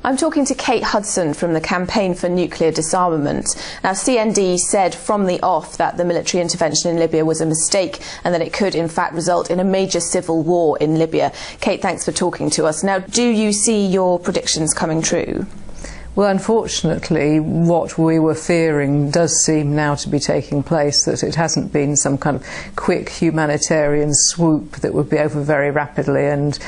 I'm talking to Kate Hudson from the Campaign for Nuclear Disarmament. Now, CND said from the off that the military intervention in Libya was a mistake and that it could, in fact, result in a major civil war in Libya. Kate, thanks for talking to us. Now, do you see your predictions coming true? Well, unfortunately, what we were fearing does seem now to be taking place, that it hasn't been some kind of quick humanitarian swoop that would be over very rapidly and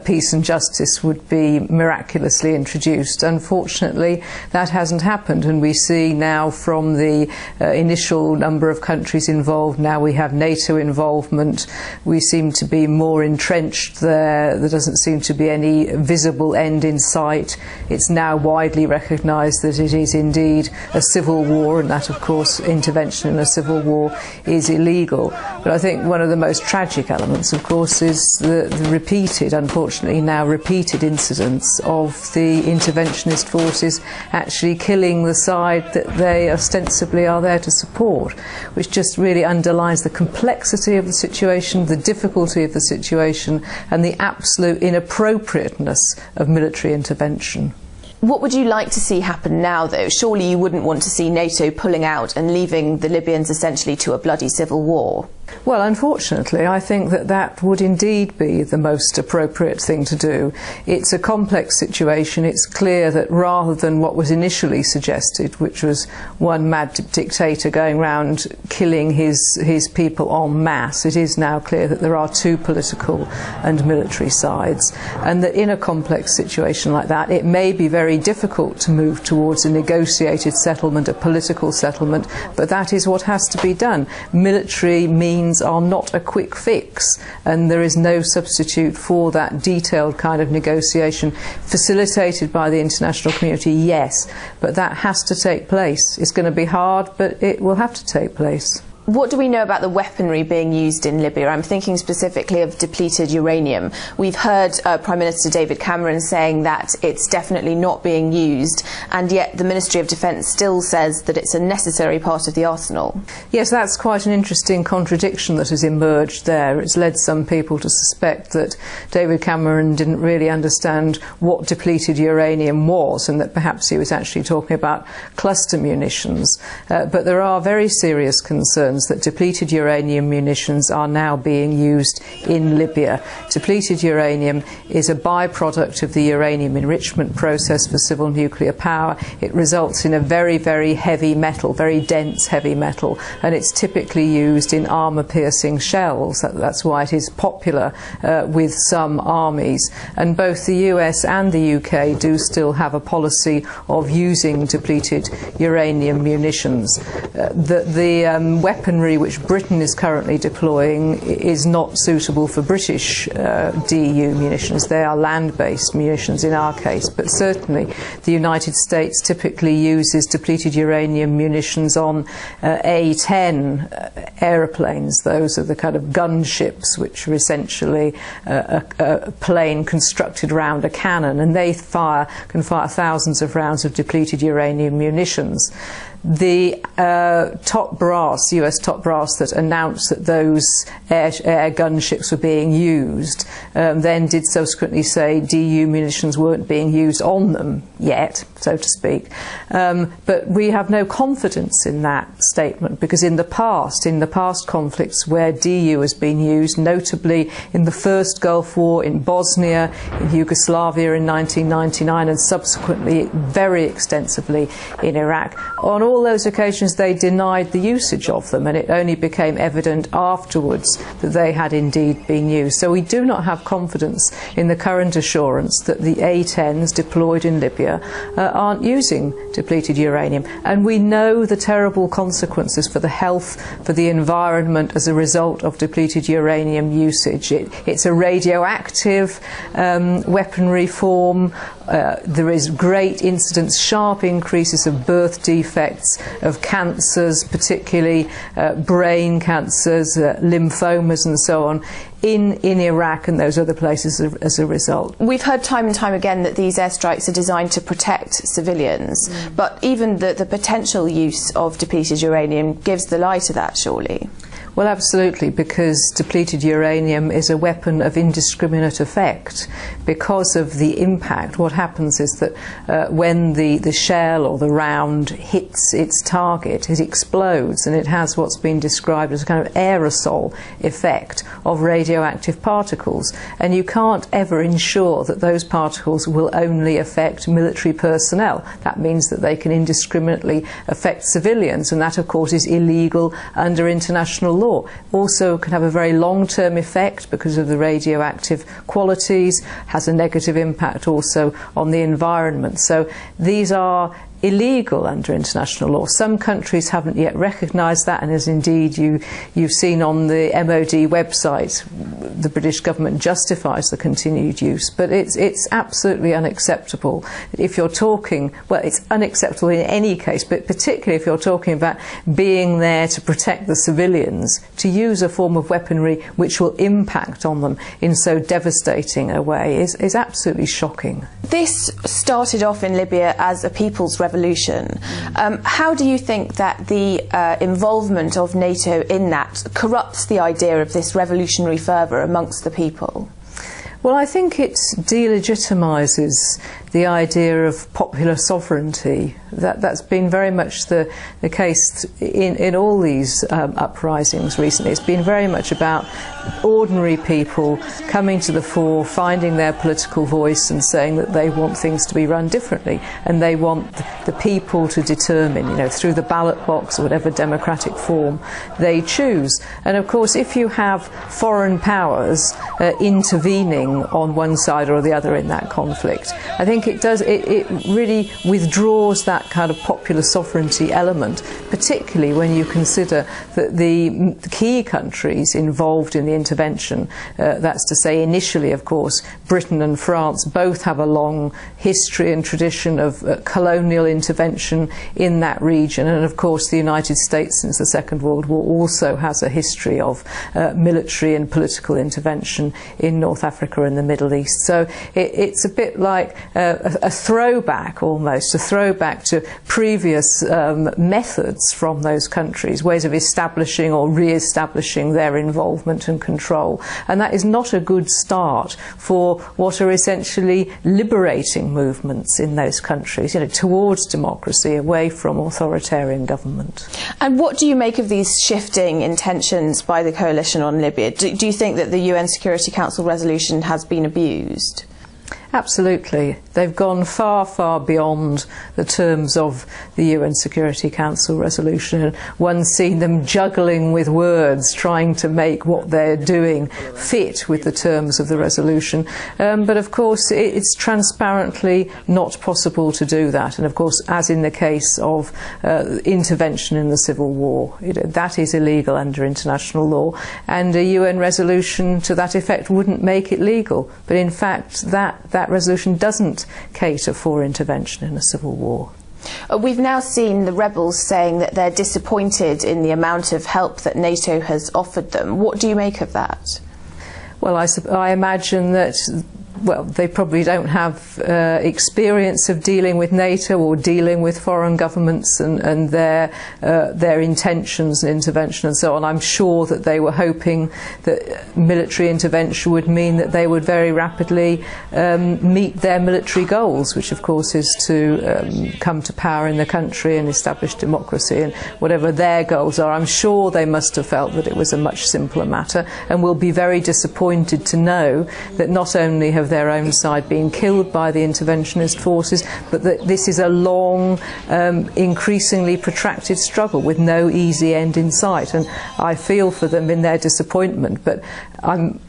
peace and justice would be miraculously introduced. Unfortunately, that hasn't happened, and we see now from the initial number of countries involved, now we have NATO involvement, we seem to be more entrenched there, there doesn't seem to be any visible end in sight. It's now widely recognised that it is indeed a civil war, and that, of course, intervention in a civil war is illegal. But I think one of the most tragic elements, of course, is the repeated, unfortunately now repeated incidents of the interventionist forces actually killing the side that they ostensibly are there to support, which just really underlines the complexity of the situation, the difficulty of the situation, and the absolute inappropriateness of military intervention. What would you like to see happen now, though? Surely you wouldn't want to see NATO pulling out and leaving the Libyans essentially to a bloody civil war. Well, unfortunately, I think that that would indeed be the most appropriate thing to do. It's a complex situation. It's clear that rather than what was initially suggested, which was one mad dictator going round killing his people en masse, it is now clear that there are two political and military sides, and that in a complex situation like that, it may be very difficult to move towards a negotiated settlement, a political settlement, but that is what has to be done. Military means are not a quick fix, and there is no substitute for that detailed kind of negotiation facilitated by the international community, yes, but that has to take place. It's going to be hard, but it will have to take place. What do we know about the weaponry being used in Libya? I'm thinking specifically of depleted uranium. We've heard Prime Minister David Cameron saying that it's definitely not being used, and yet the Ministry of Defence still says that it's a necessary part of the arsenal. Yes, that's quite an interesting contradiction that has emerged there. It's led some people to suspect that David Cameron didn't really understand what depleted uranium was, and that perhaps he was actually talking about cluster munitions. But there are very serious concerns that depleted uranium munitions are now being used in Libya. Depleted uranium is a byproduct of the uranium enrichment process for civil nuclear power. It results in a very, very heavy metal, very dense heavy metal, and it's typically used in armour-piercing shells. That's why it is popular with some armies. And both the US and the UK do still have a policy of using depleted uranium munitions. The weaponry which Britain is currently deploying is not suitable for British DU munitions. They are land-based munitions in our case, but certainly the United States typically uses depleted uranium munitions on A-10 aeroplanes. Those are the kind of gunships which are essentially a plane constructed around a cannon, and they can fire thousands of rounds of depleted uranium munitions. The top brass, US top brass, that announced that those air gunships were being used, then did subsequently say DU munitions weren't being used on them yet, so to speak. But we have no confidence in that statement, because in the past conflicts where DU has been used, notably in the first Gulf War, in Bosnia, in Yugoslavia in 1999, and subsequently very extensively in Iraq, on all those occasions they denied the usage of them, and it only became evident afterwards that they had indeed been used. So we do not have confidence in the current assurance that the A-10s deployed in Libya aren't using depleted uranium, and we know the terrible consequences for the health, for the environment as a result of depleted uranium usage. It's a radioactive weaponry form. There is great incidence, sharp increases of birth defects, of cancers, particularly brain cancers, lymphomas and so on. in Iraq and those other places as a result. We've heard time and time again that these airstrikes are designed to protect civilians, but even the potential use of depleted uranium gives the lie to that, surely. Well, absolutely, because depleted uranium is a weapon of indiscriminate effect. Because of the impact, what happens is that when the shell or the round hits its target, it explodes, and it has what's been described as a kind of aerosol effect of radioactive particles. And you can't ever ensure that those particles will only affect military personnel. That means that they can indiscriminately affect civilians, and that, of course, is illegal under international law. Also can have a very long-term effect because of the radioactive qualities, has a negative impact also on the environment. So these are illegal under international law. Some countries haven't yet recognised that, and as indeed you've seen on the MOD website, the British government justifies the continued use. But it's absolutely unacceptable. If you're talking, well, it's unacceptable in any case, but particularly if you're talking about being there to protect the civilians, to use a form of weaponry which will impact on them in so devastating a way is absolutely shocking. This started off in Libya as a people's revolution. How do you think that the involvement of NATO in that corrupts the idea of this revolutionary fervour amongst the people? Well, I think it delegitimises the idea of popular sovereignty. That's been very much the case in all these uprisings recently. It's been very much about ordinary people coming to the fore, finding their political voice and saying that they want things to be run differently, and they want the people to determine, you know, through the ballot box or whatever democratic form they choose. And of course, if you have foreign powers intervening on one side or the other in that conflict, I think it really withdraws that kind of popular sovereignty element, particularly when you consider that the key countries involved in the intervention, that's to say initially, of course, Britain and France, both have a long history and tradition of colonial intervention in that region, and of course the United States since the Second World War also has a history of military and political intervention in North Africa and the Middle East. So it's a bit like a throwback, almost a throwback to previous methods from those countries, ways of establishing or re-establishing their involvement and control, and that is not a good start for what are essentially liberating movements in those countries, you know, towards democracy, away from authoritarian government. And what do you make of these shifting intentions by the coalition on Libya? Do you think that the UN Security Council resolution has been abused? Absolutely. They've gone far, far beyond the terms of the UN Security Council resolution. One's seen them juggling with words, trying to make what they're doing fit with the terms of the resolution. But of course, it's transparently not possible to do that. And of course, as in the case of intervention in the civil war, that is illegal under international law. And a UN resolution to that effect wouldn't make it legal. But in fact, that resolution doesn't cater for intervention in a civil war. We've now seen the rebels saying that they're disappointed in the amount of help that NATO has offered them. What do you make of that? Well, I imagine that, well, they probably don't have experience of dealing with NATO or dealing with foreign governments and their intentions and intervention and so on. I'm sure that they were hoping that military intervention would mean that they would very rapidly meet their military goals, which of course is to come to power in the country and establish democracy and whatever their goals are. I'm sure they must have felt that it was a much simpler matter, and will be very disappointed to know that not only have their own side been killed by the interventionist forces, but that this is a long, increasingly protracted struggle with no easy end in sight. And I feel for them in their disappointment, but I'm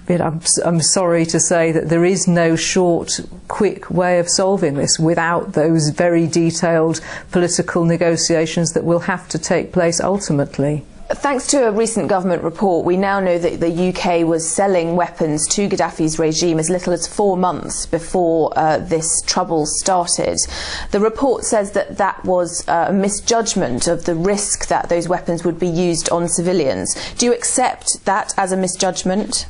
sorry to say that there is no short, quick way of solving this without those very detailed political negotiations that will have to take place ultimately. Thanks to a recent government report, we now know that the UK was selling weapons to Gaddafi's regime as little as 4 months before this trouble started. The report says that that was a misjudgment of the risk that those weapons would be used on civilians. Do you accept that as a misjudgment?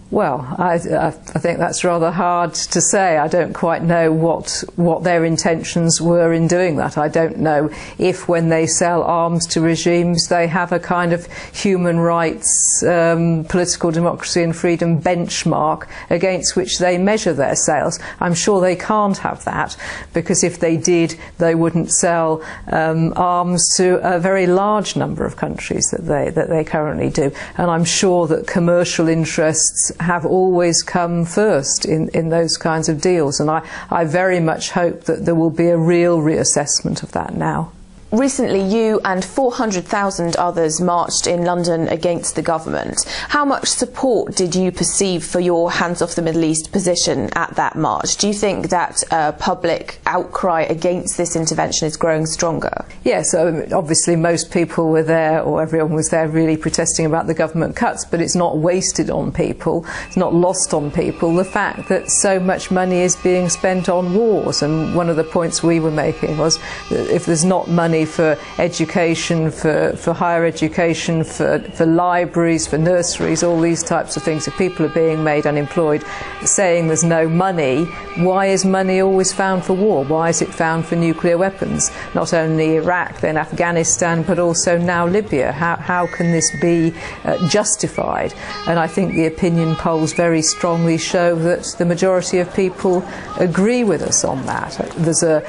Well, I think that's rather hard to say. I don't quite know what their intentions were in doing that. I don't know if when they sell arms to regimes they have a kind of human rights, political democracy and freedom benchmark against which they measure their sales. I'm sure they can't have that, because if they did, they wouldn't sell arms to a very large number of countries that they currently do. And I'm sure that commercial interests have always come first in those kinds of deals, and I very much hope that there will be a real reassessment of that now. Recently, you and 400,000 others marched in London against the government. How much support did you perceive for your Hands Off the Middle East position at that march? Do you think that public outcry against this intervention is growing stronger? Yes, obviously most people were there, or everyone was there, really protesting about the government cuts, but it's not wasted on people, it's not lost on people, the fact that so much money is being spent on wars. And one of the points we were making was that if there's not money for education, for higher education, for libraries, for nurseries, all these types of things, if people are being made unemployed, saying there's no money, why is money always found for war? Why is it found for nuclear weapons? Not only Iraq, then Afghanistan, but also now Libya. How can this be justified? And I think the opinion polls very strongly show that the majority of people agree with us on that. There's a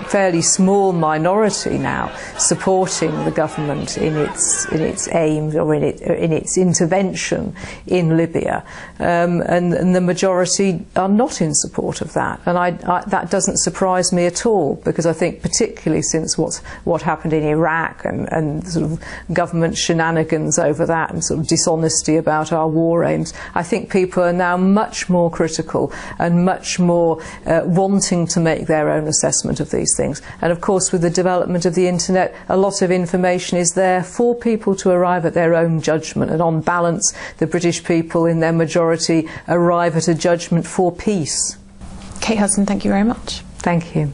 fairly small minority now supporting the government in its aims, or in its intervention in Libya, and the majority are not in support of that. And that doesn't surprise me at all, because I think particularly since what happened in Iraq and sort of government shenanigans over that and sort of dishonesty about our war aims, I think people are now much more critical and much more wanting to make their own assessment of these things. And of course, with the development of the internet, a lot of information is there for people to arrive at their own judgment, and on balance the British people in their majority arrive at a judgment for peace. Kate Hudson, thank you very much. Thank you.